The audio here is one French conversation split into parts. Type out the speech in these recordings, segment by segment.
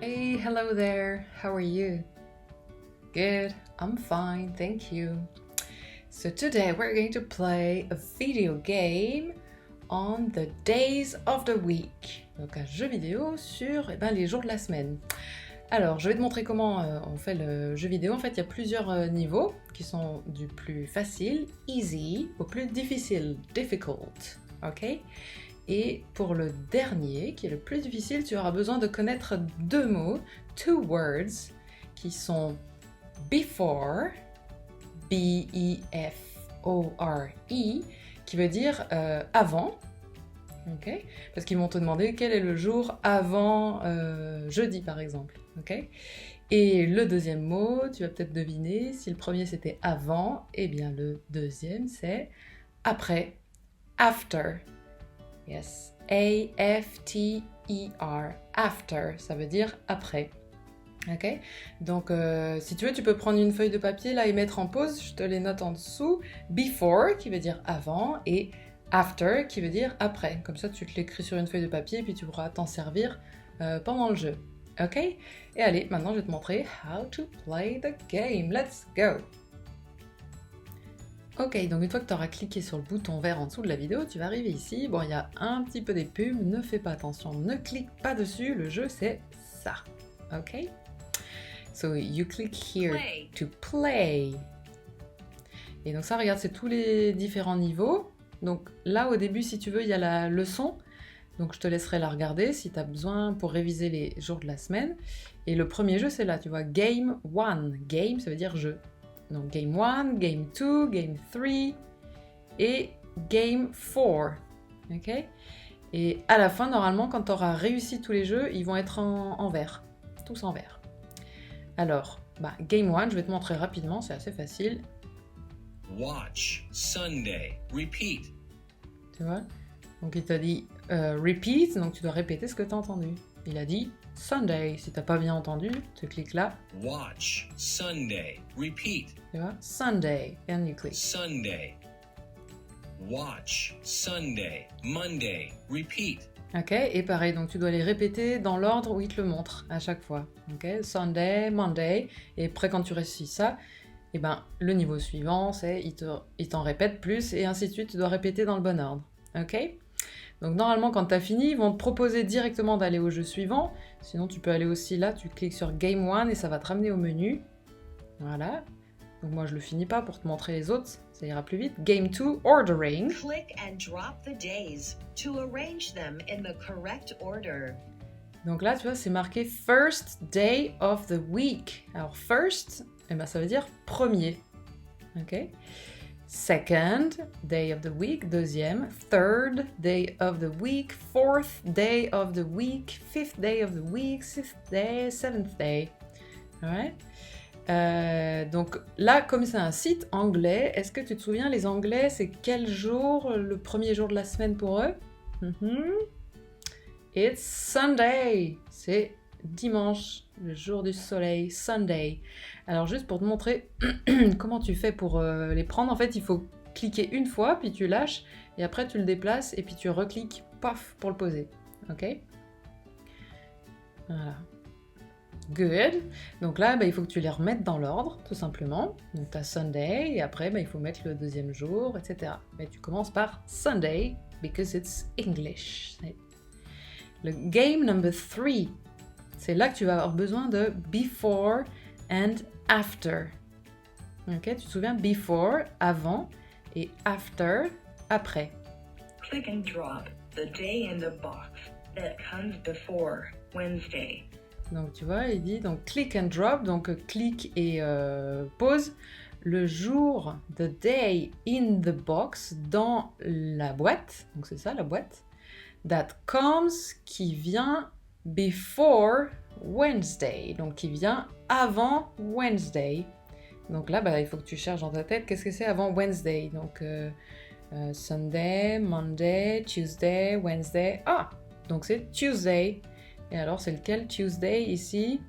Hey, hello there. How are you? Good. I'm fine, thank you. So today we're going to play a video game on the days of the week. Donc un jeu vidéo sur les jours de la semaine. Alors, je vais te montrer comment on fait le jeu vidéo. En fait, il y a plusieurs niveaux qui sont du plus facile, easy, au plus difficile, difficult. Ok? Et pour le dernier, qui est le plus difficile, tu auras besoin de connaître deux mots, two words, qui sont before, B-E-F-O-R-E, qui veut dire avant, okay? Parce qu'ils vont te demander quel est le jour avant jeudi, par exemple. Okay? Et le deuxième mot, tu vas peut-être deviner, si le premier c'était avant, eh bien le deuxième c'est après, after. Yes, A-F-T-E-R, after, ça veut dire après. Ok? Donc, si tu veux, tu peux prendre une feuille de papier là et mettre en pause, je te les note en dessous. Before, qui veut dire avant, et after, qui veut dire après. Comme ça, tu te l'écris sur une feuille de papier et puis tu pourras t'en servir pendant le jeu. Ok? Et allez, maintenant, je vais te montrer how to play the game. Let's go! Ok, donc une fois que tu auras cliqué sur le bouton vert en dessous de la vidéo, tu vas arriver ici. Bon, il y a un petit peu des pubs, ne fais pas attention, ne clique pas dessus, le jeu c'est ça. Ok? So you click here to play. Et donc ça, regarde, c'est tous les différents niveaux. Donc là, au début, si tu veux, il y a la leçon. Donc je te laisserai la regarder si tu as besoin pour réviser les jours de la semaine. Et le premier jeu, c'est là, tu vois, Game 1. Game, ça veut dire jeu. Donc Game 1, Game 2, Game 3 et Game 4. Ok? Et à la fin, normalement, quand tu auras réussi tous les jeux, ils vont être en vert. Tous en vert. Alors, Game 1, je vais te montrer rapidement, c'est assez facile. Watch, Sunday, repeat. Tu vois? Donc il t'a dit repeat, donc tu dois répéter ce que tu as entendu. Il a dit Sunday. Si t'as pas bien entendu, tu cliques là. Watch, Sunday, repeat. Tu vois? Sunday, and you click. Sunday. Watch, Sunday, Monday, repeat. Ok, et pareil, donc tu dois les répéter dans l'ordre où il te le montre à chaque fois. Ok, Sunday, Monday, et après quand tu réussis ça, et le niveau suivant, c'est il t'en répète plus, et ainsi de suite, tu dois répéter dans le bon ordre. Ok? Donc normalement, quand tu as fini, ils vont te proposer directement d'aller au jeu suivant. Sinon, tu peux aller aussi là, tu cliques sur Game 1 et ça va te ramener au menu. Voilà. Donc moi, je le finis pas pour te montrer les autres, ça ira plus vite. Game 2, Ordering. Click and drop the days to arrange them in the correct order. Donc là, tu vois, c'est marqué First Day of the Week. Alors first, ça veut dire premier. Ok? Second day of the week, deuxième. Third day of the week, fourth day of the week, fifth day of the week, sixth day, seventh day. Alright? Donc là, comme c'est un site anglais, est-ce que tu te souviens, les Anglais, c'est quel jour, le premier jour de la semaine pour eux? It's Sunday. C'est dimanche, le jour du soleil, Sunday. Alors juste pour te montrer comment tu fais pour les prendre, en fait il faut cliquer une fois, puis tu lâches, et après tu le déplaces, et puis tu recliques, paf, pour le poser. Ok? Voilà. Good. Donc là, il faut que tu les remettes dans l'ordre, tout simplement. Donc tu as Sunday, et après il faut mettre le deuxième jour, etc. Mais tu commences par Sunday, because it's English. Le game number 3, c'est là que tu vas avoir besoin de before and after. Ok, tu te souviens, before, avant, et after, après. Click and drop the day in the box that comes before Wednesday. Donc tu vois, il dit donc click and drop, donc clic et pause, le jour, the day in the box, dans la boîte, donc c'est ça la boîte, that comes, qui vient before Wednesday, donc qui vient avant Wednesday. Donc là, il faut que tu cherches dans ta tête qu'est-ce que c'est avant Wednesday. Donc Sunday, Monday, Tuesday, Wednesday. Ah, donc c'est Tuesday. Et alors c'est lequel Tuesday ici?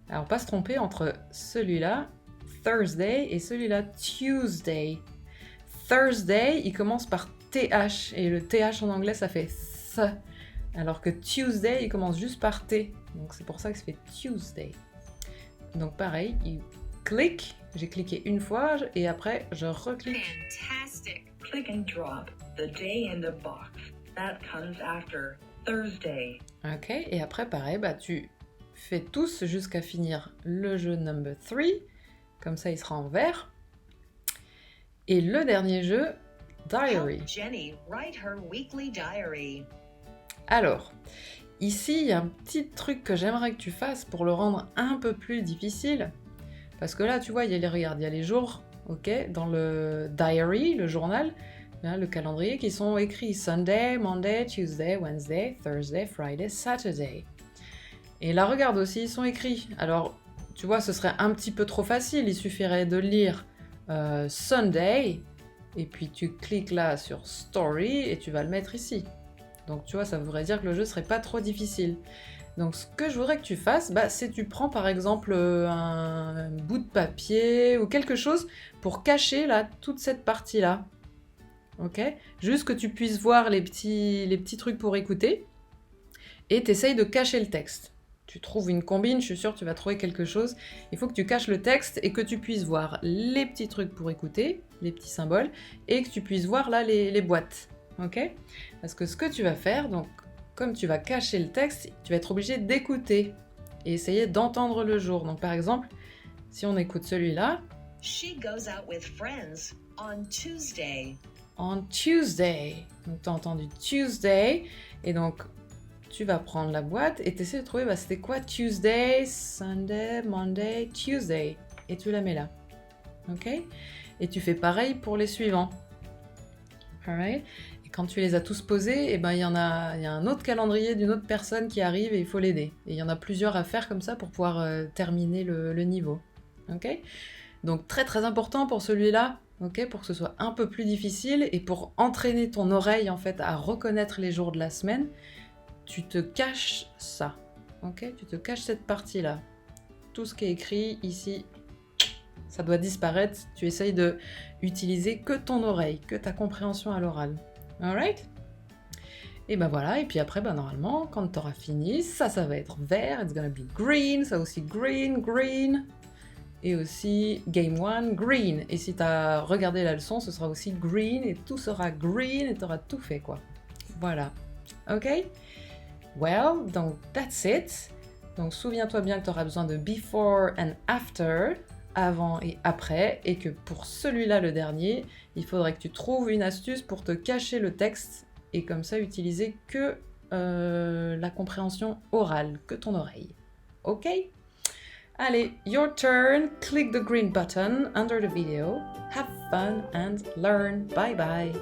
Alors pas se tromper entre celui-là, Thursday, et celui-là, Tuesday. Thursday, il commence par TH, et le TH en anglais ça fait th. Alors que Tuesday, il commence juste par T. Donc c'est pour ça que ça fait Tuesday. Donc pareil, you click, j'ai cliqué une fois et après je reclique. Fantastic. Click and drop the day in the box that comes after Thursday. Ok, et après pareil, bah tu fais tous jusqu'à finir le jeu number 3. Comme ça il sera en vert. Et le dernier jeu, diary. Help Jenny write her weekly diary. Alors, ici, il y a un petit truc que j'aimerais que tu fasses pour le rendre un peu plus difficile. Parce que là, tu vois, il y a les jours, ok, dans le diary, le journal, hein, le calendrier, qui sont écrits Sunday, Monday, Tuesday, Wednesday, Thursday, Friday, Saturday. Et là, regarde aussi, ils sont écrits. Alors, tu vois, ce serait un petit peu trop facile. Il suffirait de lire Sunday, et puis tu cliques là sur Story, et tu vas le mettre ici. Donc tu vois, ça voudrait dire que le jeu serait pas trop difficile. Donc ce que je voudrais que tu fasses, bah, c'est tu prends par exemple un bout de papier ou quelque chose pour cacher là toute cette partie-là. Ok ? Juste que tu puisses voir les petits trucs pour écouter et t'essayes de cacher le texte. Tu trouves une combine, je suis sûre que tu vas trouver quelque chose. Il faut que tu caches le texte et que tu puisses voir les petits trucs pour écouter, les petits symboles, et que tu puisses voir là les boîtes. Ok ? Parce que ce que tu vas faire, donc comme tu vas cacher le texte, tu vas être obligé d'écouter et essayer d'entendre le jour. Donc par exemple, si on écoute celui-là, She goes out with friends on Tuesday. on Tuesday. Donc tu as entendu Tuesday et donc tu vas prendre la boîte et tu essaies de trouver c'était quoi Tuesday, Sunday, Monday, Tuesday et tu la mets là. Ok ? Et tu fais pareil pour les suivants. Alright ? Quand tu les as tous posés, il y a un autre calendrier d'une autre personne qui arrive et il faut l'aider. Et il y en a plusieurs à faire comme ça pour pouvoir terminer le niveau. Ok ? Donc très très important pour celui-là, ok, pour que ce soit un peu plus difficile et pour entraîner ton oreille en fait à reconnaître les jours de la semaine, tu te caches ça. Ok ? Tu te caches cette partie-là. Tout ce qui est écrit ici, ça doit disparaître. Tu essayes de utiliser que ton oreille, que ta compréhension à l'oral. Alright? Et voilà, et puis après, normalement, quand tu auras fini, ça va être vert, it's gonna be green, ça aussi green, et aussi game 1, green. Et si tu as regardé la leçon, ce sera aussi green, et tout sera green, et tu auras tout fait, quoi. Voilà. Ok? Well, donc that's it. Donc souviens-toi bien que tu auras besoin de before and after, avant et après, et que pour celui-là, le dernier, il faudrait que tu trouves une astuce pour te cacher le texte et comme ça utiliser que la compréhension orale, que ton oreille. Ok ? Allez, your turn. Click the green button under the video. Have fun and learn. Bye bye.